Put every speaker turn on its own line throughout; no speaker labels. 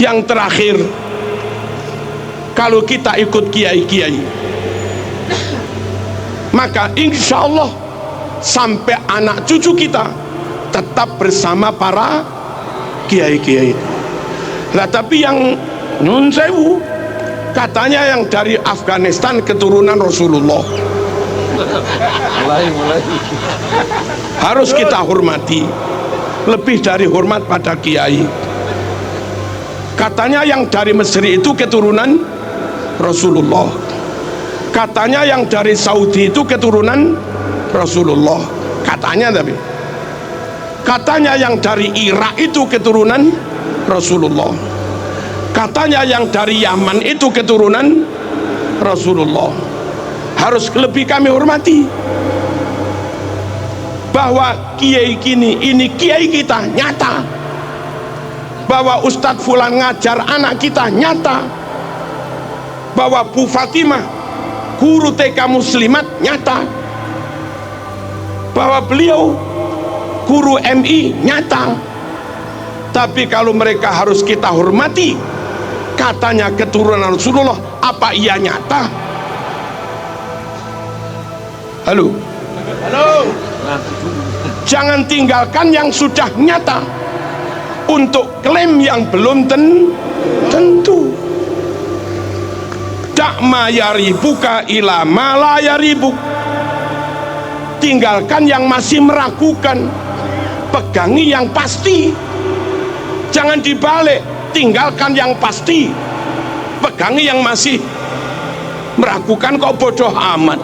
Yang terakhir, kalau kita ikut kiai-kiai, maka insya Allah sampai anak cucu kita tetap bersama para kiai-kiai. Lah tapi yang nyun sewu, katanya yang dari Afghanistan keturunan Rasulullah, mulai harus kita hormati, lebih dari hormat pada kiai. Katanya yang dari Mesir itu keturunan Rasulullah, katanya yang dari Saudi itu keturunan Rasulullah, katanya yang dari Irak itu keturunan Rasulullah, katanya yang dari Yaman itu keturunan Rasulullah. Harus lebih kami hormati bahwa kiai ini kiai kita nyata, bahwa Ustadz Fulan ngajar anak kita nyata, bahwa Bu Fatimah guru TK Muslimat nyata, bahwa beliau guru MI nyata. Tapi kalau mereka harus kita hormati, katanya keturunan Rasulullah, apa iya nyata? Halo, jangan tinggalkan yang sudah nyata untuk klaim yang belum tentu. Dakma yaribuka ila mala yaribuk. Tinggalkan yang masih meragukan, pegangi yang pasti. Jangan dibalik, tinggalkan yang pasti, pegangi yang masih meragukan. Kok bodoh amat.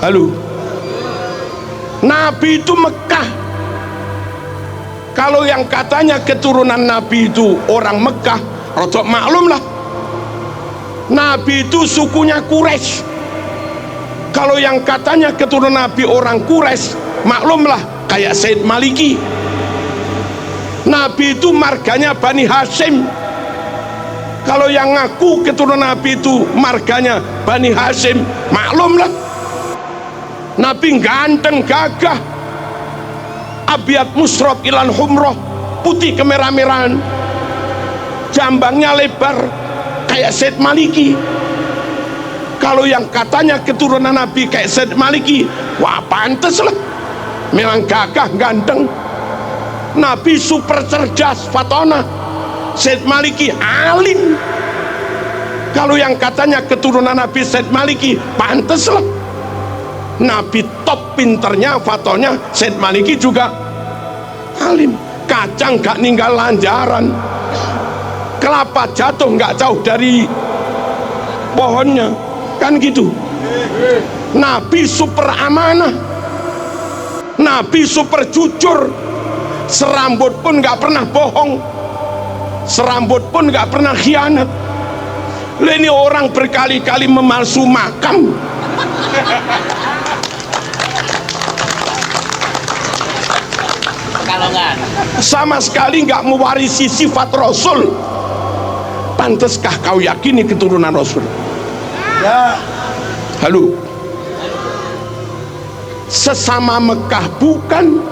Halo, Nabi itu Mekah. Kalau yang katanya keturunan Nabi itu orang Mekah, rodok maklum lah, Nabi itu sukunya Quraisy. Kalau yang katanya keturunan Nabi orang Quraisy, maklumlah kayak Said Maliki. Nabi itu marganya Bani Hashim. Kalau yang ngaku keturunan Nabi itu marganya Bani Hashim, maklumlah Nabi ganteng gagah, abiat musrob ilan humroh, putih kemerah-merahan, jambangnya lebar kayak Said Maliki. Kalau yang katanya keturunan Nabi kayak Said Maliki, wah pantes lah, memang gagah ganteng. Nabi super cerdas fatona, Said Maliki alim. Kalau yang katanya keturunan Nabi Said Maliki, pantes lah, Nabi top pinternya fatonya, Said Maliki juga alim. Kacang gak ninggal lanjaran, kelapa jatuh gak jauh dari pohonnya, kan gitu. Nabi super amanah, Nabi super jujur, serambut pun gak pernah bohong, serambut pun gak pernah khianat. Ini orang berkali-kali memalsu makam, sama sekali nggak mewarisi sifat Rasul. Panteskah kau yakini keturunan Rasul? Ya. Halo, sesama Mekah bukan,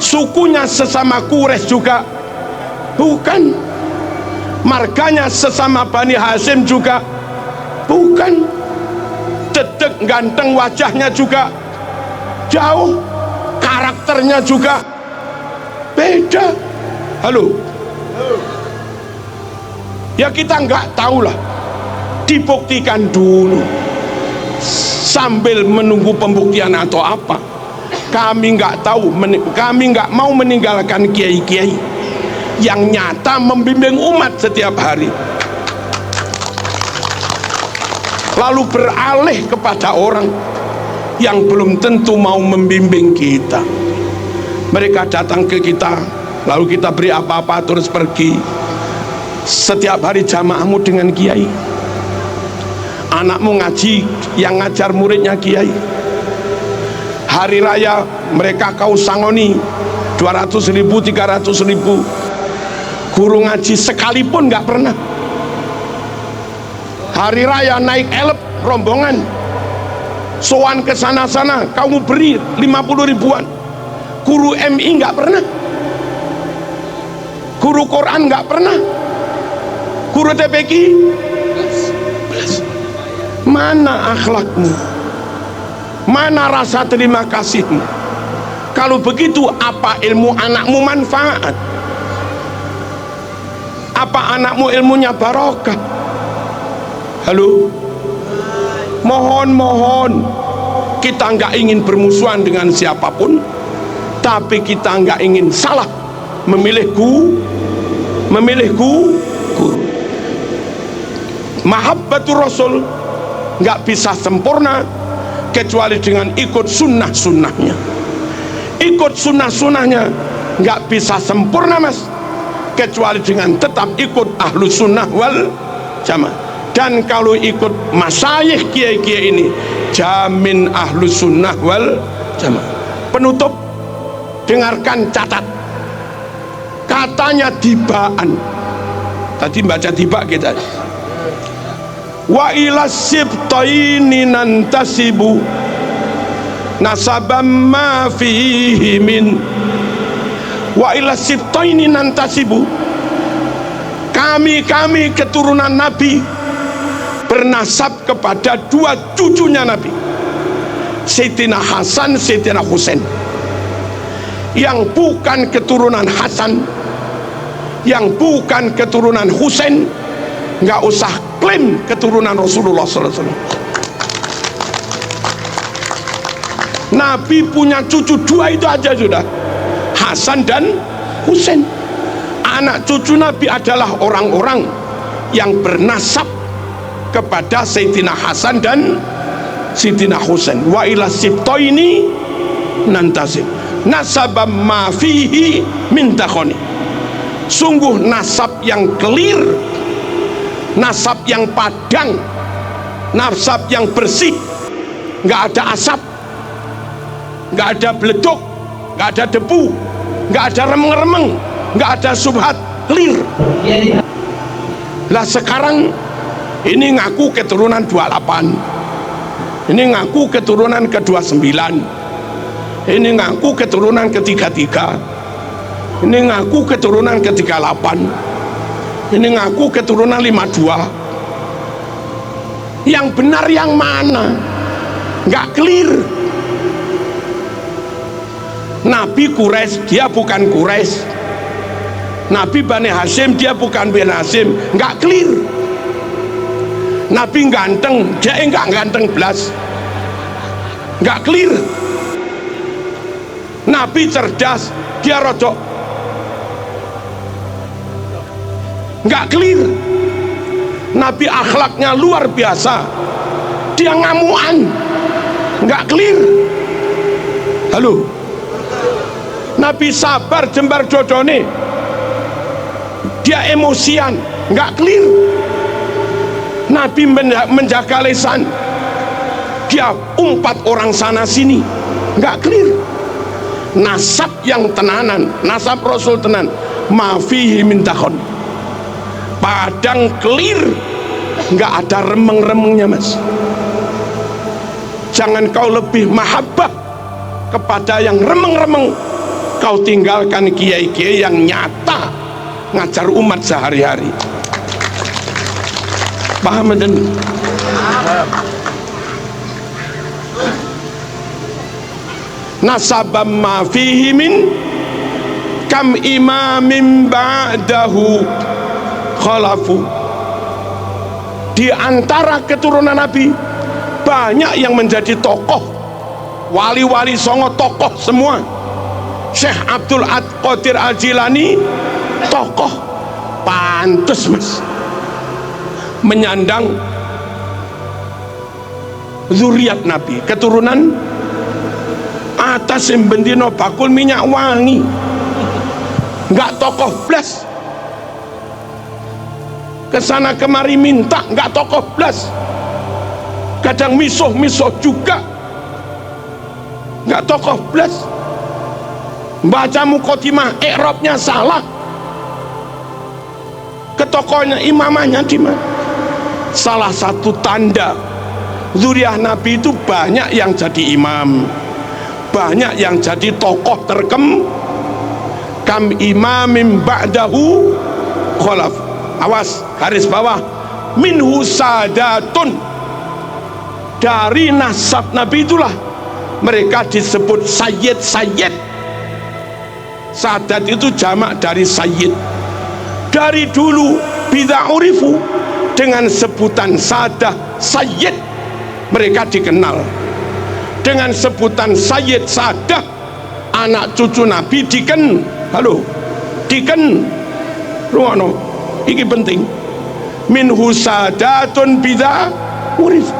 sukunya sesama Quraisy juga bukan, marganya sesama Bani Hashim juga bukan, dedek ganteng wajahnya juga jauh, karakternya juga beda. Halo, ya kita nggak tahu lah, dibuktikan dulu sambil menunggu pembuktian atau apa. Kami nggak tahu, kami nggak mau meninggalkan kiai-kiai yang nyata membimbing umat setiap hari, lalu beralih kepada orang yang belum tentu mau membimbing kita. Mereka datang ke kita, lalu kita beri apa-apa terus pergi. Setiap hari jamaahmu dengan kiai, anakmu ngaji, yang ngajar muridnya kiai. Hari raya mereka kau sangoni 200.000, 300.000. Guru ngaji sekalipun nggak pernah. Hari raya naik elep rombongan, sowan ke sana-sana, kamu beri 50 ribuan. Guru MI nggak pernah, Guru Quran nggak pernah. Guru TPQ, mana akhlakmu? Mana rasa terima kasihmu? Kalau begitu, apa ilmu anakmu manfaat? Apa anakmu ilmunya barokah? Halo, mohon kita nggak ingin bermusuhan dengan siapapun, tapi kita nggak ingin salah memilih guru. Mahabbatur Rasul nggak bisa sempurna kecuali dengan ikut sunnah-sunnahnya. Ikut sunnah-sunnahnya nggak bisa sempurna mas, kecuali dengan tetap ikut ahlu sunnah wal jamaah. Dan kalau ikut masyayikh kiai-kiai ini, jamin ahlu sunnah wal jamaah. Penutup, dengarkan, catat. Katanya Dibaan, tadi baca Diba kita, wa ila sibtaini nantasibu nasabam ma fihi min. Wa ila sibtaini nantasibu, kami keturunan Nabi bernasab kepada dua cucunya Nabi, Sayyidina Hasan, Sayyidina Husain. Yang bukan keturunan Hasan, yang bukan keturunan Husain, nggak usah klaim keturunan Rasulullah SAW. Nabi punya cucu dua itu aja sudah, Hasan dan Husain. Anak cucu Nabi adalah orang-orang yang bernasab kepada Sayyidina Hasan dan Sayyidina Husain. Wa ila sibtaini nantasib nasabam ma fihi min takhoni. Sungguh nasab yang clear, nasab yang padang, nasab yang bersih, nggak ada asap, nggak ada beleduk, nggak ada debu, nggak ada remeng-remeng, nggak ada subhat, clear. Lah sekarang ini ngaku keturunan 28, ini ngaku keturunan ke-29, ini ngaku keturunan ke-33, ini ngaku keturunan ke-38, ini ngaku keturunan 52. Yang benar yang mana? Nggak clear. Nabi Quraisy, dia bukan Quraisy. Nabi Bani Hashim, dia bukan Bani Hashim. Nggak clear. Nabi ganteng, dia nggak ganteng belas. Nggak clear. Nabi cerdas, dia rojok. Nggak clear. Nabi akhlaknya luar biasa, dia ngamuan. Nggak clear. Halo, Nabi sabar jembar dodone, dia emosian. Nggak clear. Nabi menjaga lisan, dia umpat orang sana sini. Nggak clear. Nasab yang tenanan, nasab Rasul tenan, mafihi min takhon, padang clear, nggak ada remeng-remengnya mas. Jangan kau lebih mahabbah kepada yang remeng-remeng, kau tinggalkan kiai-kiai yang nyata ngajar umat sehari-hari. Paham dan nasabam ma fihi min kam imamin ba'dahu khalafu. Di antara keturunan Nabi banyak yang menjadi tokoh, wali-wali songo tokoh semua. Syekh Abdul Qadir Al-Jilani tokoh, pantes mas menyandang zuriat Nabi, keturunan atas yang bendino bakul minyak wangi. Nggak tokoh blas, kesana kemari minta, nggak tokoh blas. Kadang misuh juga, nggak tokoh blas. Baca mukotimah i'rabnya salah, ke tokohnya imamahnya di mana? Salah satu tanda zuriat Nabi itu banyak yang jadi imam, banyak yang jadi tokoh kam imamin ba'dahu khalaf. Awas, garis bawah, minhu sadatun, dari nasab Nabi itulah mereka disebut sayyid. Sadat itu jamak dari sayyid. Dari dulu bid'a urifu, dengan sebutan sadah sayyid mereka dikenal. Dengan sebutan sayyid sadah, anak cucu Nabi ruwono, iki penting. Minhu sadatun bid'a urifu,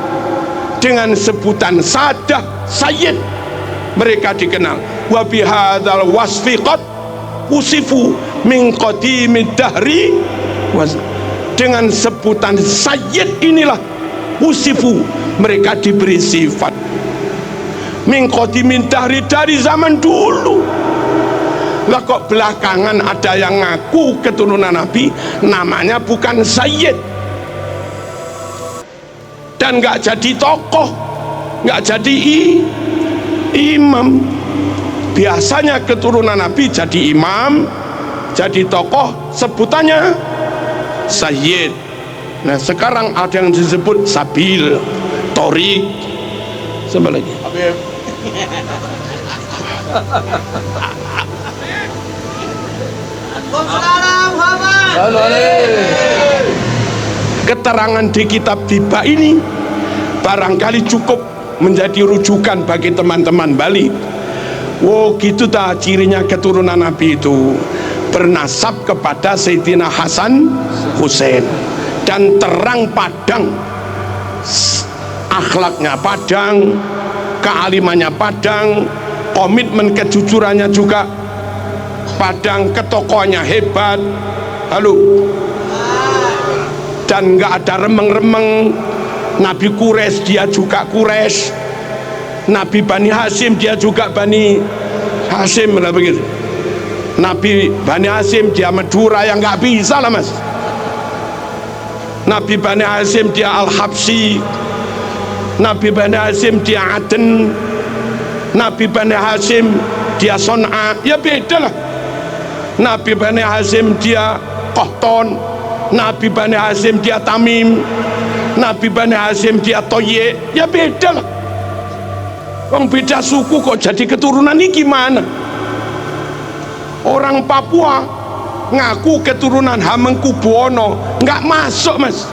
dengan sebutan sadah sayyid mereka dikenal. Wa bihadzal wasfi qad usifu min qadimid dahri, dengan sebutan sayyid inilah usifu mereka diberi sifat min qadimid dahri, dari zaman dulu. Lah kok belakangan ada yang ngaku keturunan Nabi namanya bukan sayyid dan nggak jadi tokoh, nggak jadi imam. Biasanya keturunan Nabi jadi imam, jadi tokoh, sebutannya sayyid. Nah sekarang ada yang disebut sabil, torik, sama lagi keterangan di kitab Tiba ini barangkali cukup menjadi rujukan bagi teman-teman Bali. Wow, gitu dah cirinya keturunan Nabi itu bernasab kepada Sayyidina Hasan Hussein, dan terang padang, akhlaknya padang, kealimannya padang, komitmen kejujurannya juga padang, ketokohannya hebat. Halo, dan nggak ada remeng-remeng. Nabi Quraisy dia juga Quraisy, Nabi Bani Hasyim dia juga Bani Hasyim lah begitu. Nabi Bani Hasyim dia Madura, yang nggak bisa lah mas. Nabi Bani Hasyim dia Al-Habsi, Nabi Bani Hasyim dia Aden, Nabi Bani Hasyim dia Son'a, ya beda lah. Nabi Bani Hasyim dia Qahton, Nabi Bani Hasyim dia Tamim, Nabi Bani Hasyim dia Toye, ya beda lah. Orang beda suku kok jadi keturunan ini gimana? Orang Papua ngaku keturunan Hamengkubuwono, nggak masuk mas.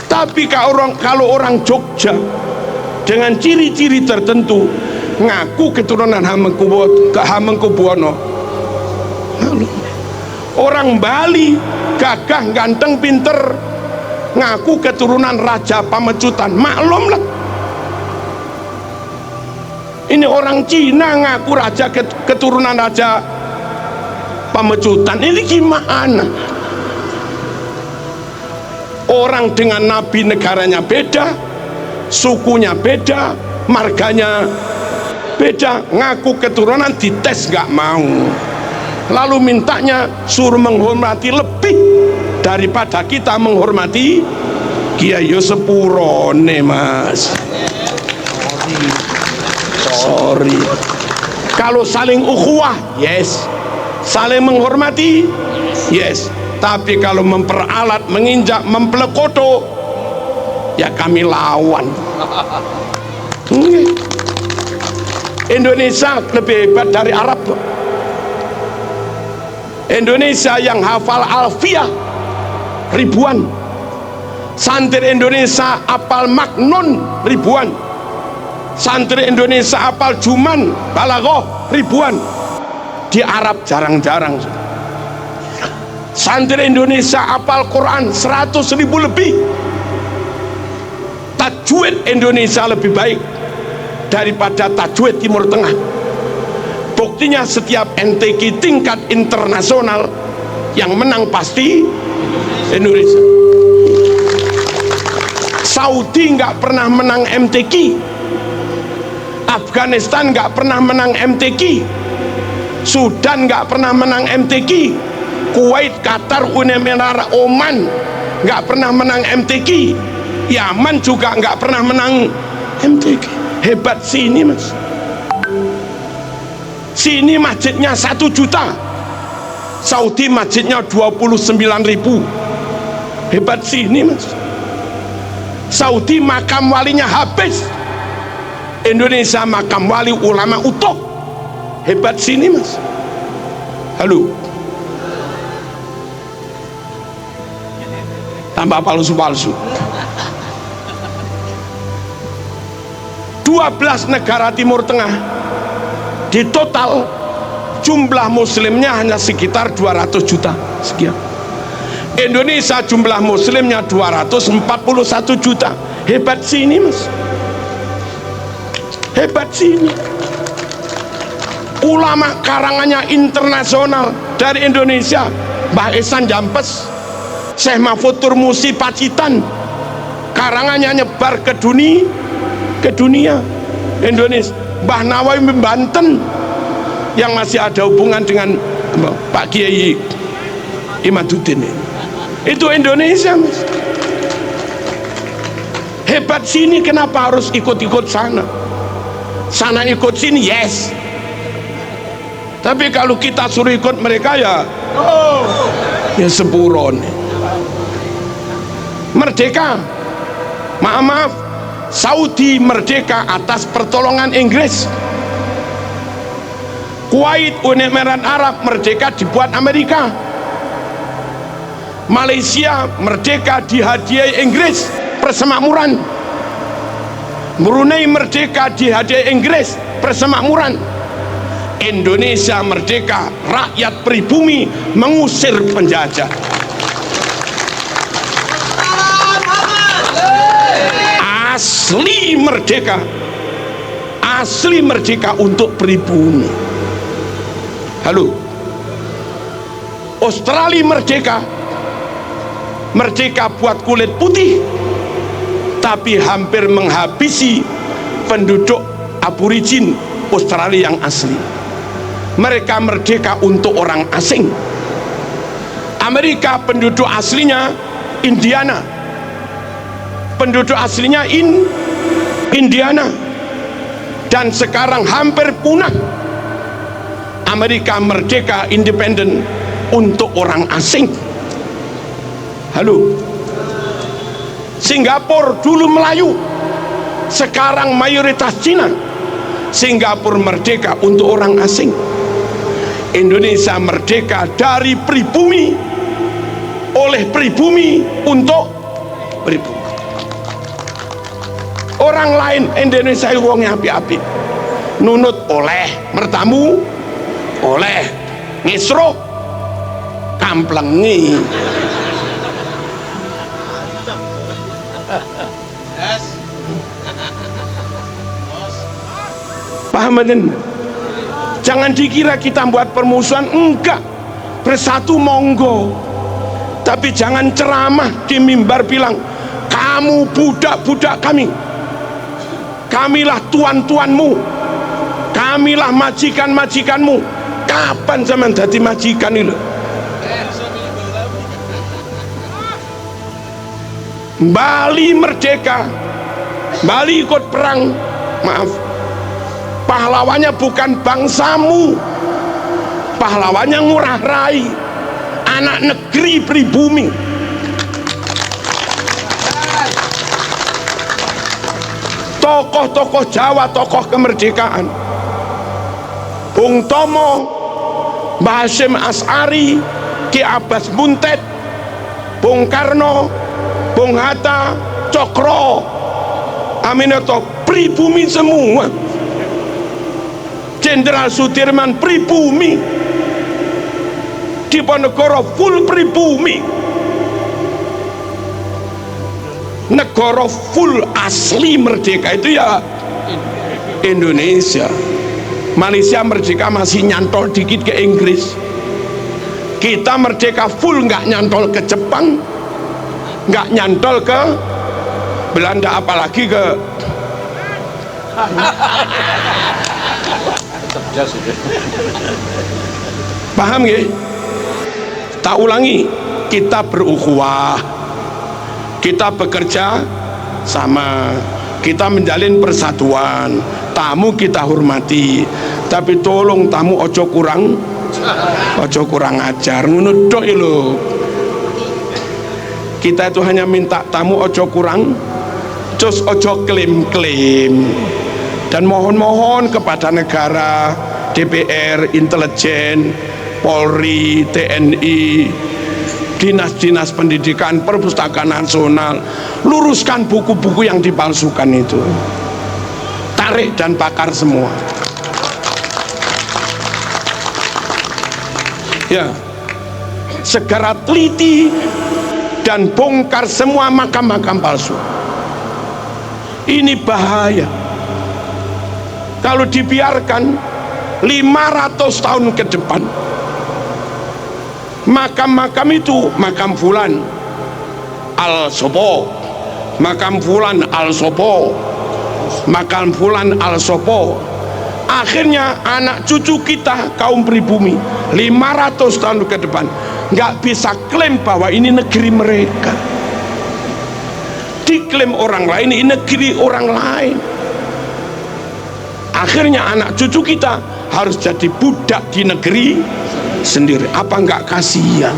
Tapi kalau orang Jogja dengan ciri-ciri tertentu ngaku keturunan Hamengkubuwono. Orang Bali gagah, ganteng, pinter, ngaku keturunan Raja Pamecutan, maklum lah. Ini orang Cina ngaku keturunan Raja Pamecutan, ini gimana? Orang dengan Nabi negaranya beda, sukunya beda, marganya beda, ngaku keturunan dites nggak mau, lalu mintanya suruh menghormati lebih daripada kita menghormati Kiai. Yo sepurone mas, sorry. Kalau saling ukhuwah yes, saling menghormati yes, tapi kalau memperalat, menginjak, mempelekoto, ya kami lawan. Indonesia lebih hebat dari Arab. Indonesia yang hafal alfiah ribuan, santri Indonesia hafal maknun ribuan, santri Indonesia hafal juman balaghah ribuan. Di Arab jarang-jarang. Santri Indonesia hafal Quran 100.000 lebih. Tajwid Indonesia lebih baik daripada tajwid Timur Tengah. Buktinya setiap MTQ tingkat internasional yang menang pasti Indonesia. Saudi nggak pernah menang MTQ, Afghanistan nggak pernah menang MTQ, Sudan nggak pernah menang MTQ, Kuwait, Qatar, Uni Emirat, Oman nggak pernah menang MTQ, Yaman juga nggak pernah menang MTQ. Hebat sini mas. Sini masjidnya 1 juta, Saudi masjidnya 29.000. Hebat sini mas. Saudi makam walinya habis, Indonesia makam wali ulama utuh. Hebat sini mas. Halo, tambah palsu-palsu. 12 negara Timur Tengah, di total jumlah muslimnya hanya sekitar 200 juta sekian. Indonesia jumlah muslimnya 241 juta. Hebat sini mas. Hebat sini. Ulama karangannya internasional dari Indonesia, Mbah Ihsan Jampes, Syekh Mahfud Turmusi Pacitan, karangannya nyebar ke dunia. Indonesia, Mbah Nawawi Banten yang masih ada hubungan dengan Pak Kiai Imaduddin, itu Indonesia mas. Hebat sini, kenapa harus ikut-ikut sana? Sana ikut sini yes, tapi kalau kita suruh ikut mereka ya sepuron. Merdeka, maaf, Saudi merdeka atas pertolongan Inggris. Kuwait, Uni Emirat Arab merdeka dibuat Amerika. Malaysia merdeka dihadiahi Inggris persemakmuran. Brunei merdeka dihadiahi Inggris persemakmuran. Indonesia merdeka, rakyat pribumi mengusir penjajah. Asli merdeka, asli merdeka untuk pribumi. Halo, Australia merdeka, merdeka buat kulit putih, tapi hampir menghabisi penduduk aborigin Australia yang asli. Mereka merdeka untuk orang asing. Amerika penduduk aslinya Indiana, penduduk aslinya Indiana, dan sekarang hampir punah. Amerika merdeka independen untuk orang asing. Halo, Singapura dulu Melayu, sekarang mayoritas Cina. Singapura merdeka untuk orang asing. Indonesia merdeka dari pribumi, oleh pribumi untuk pribumi. Orang lain Indonesia wongnya api-api, nunut oleh mertamu, oleh ngisro kamplengi. Paham kan? Jangan dikira kita buat permusuhan, enggak. Bersatu monggo, tapi jangan ceramah di mimbar bilang kamu budak-budak kami, kamilah tuan-tuanmu, kamilah majikan-majikanmu. Kapan zaman jadi majikan itu? Bali merdeka, Bali ikut perang, maaf, pahlawannya bukan bangsamu, pahlawannya Ngurah Rai, anak negeri pribumi. Tokoh-tokoh Jawa, tokoh kemerdekaan, Bung Tomo, Mbah Hasyim As'ari, Ki Abbas Munted, Bung Karno, Bung Hatta, Cokro Aminoto, pribumi semua. Jenderal Sudirman pribumi, Diponegoro full pribumi, negara full asli merdeka itu ya Indonesia. Malaysia merdeka masih nyantol dikit ke Inggris, kita merdeka full, nggak nyantol ke Jepang, nggak nyantol ke Belanda, apalagi ke paham ya? Tak ulangi, kita berukhuwah, kita bekerja sama, kita menjalin persatuan, tamu kita hormati, tapi tolong tamu ojo kurang ajar, ngono tok lho. Kita itu hanya minta tamu ojo kurang, terus ojo klaim-klaim. Dan mohon-mohon kepada negara, DPR, intelijen, Polri, TNI, dinas-dinas pendidikan, perpustakaan nasional, luruskan buku-buku yang dipalsukan itu, tarik dan bakar semua. Ya, segera teliti dan bongkar semua makam-makam palsu. Ini bahaya. Kalau dibiarkan 500 tahun ke depan, makam-makam itu, makam fulan al sopo, makam fulan al sopo, makam fulan al sopo, akhirnya anak cucu kita kaum pribumi 500 tahun ke depan nggak bisa klaim bahwa ini negeri mereka, diklaim orang lain, ini negeri orang lain. Akhirnya anak cucu kita harus jadi budak di negeri sendiri. Apa enggak kasihan?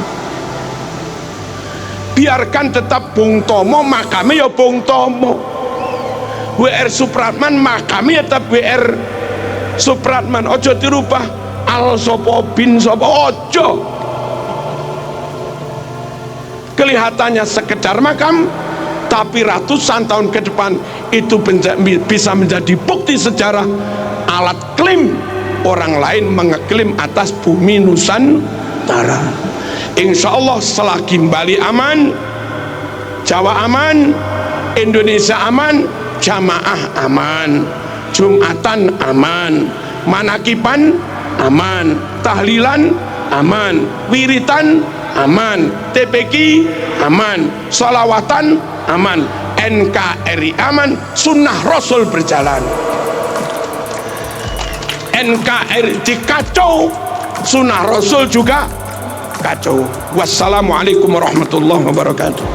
Biarkan tetap Bung Tomo, makamnya ya Bung Tomo. WR Supratman, makamnya tetap WR Supratman. Ojo dirubah al sopo bin sopo, ojo. Kelihatannya sekedar makam, tapi ratusan tahun ke depan itu bisa menjadi bukti sejarah, alat klaim orang lain mengeklaim atas bumi Nusantara. Insya Allah selagi Bali aman, Jawa aman, Indonesia aman, jamaah aman, Jumatan aman, manakiban aman, tahlilan aman, wiritan aman, TPQ aman, sholawatan aman, NKRI aman, sunnah Rasul berjalan. NKRI dikacau, sunnah Rasul juga kacau. Wassalamualaikum warahmatullahi wabarakatuh.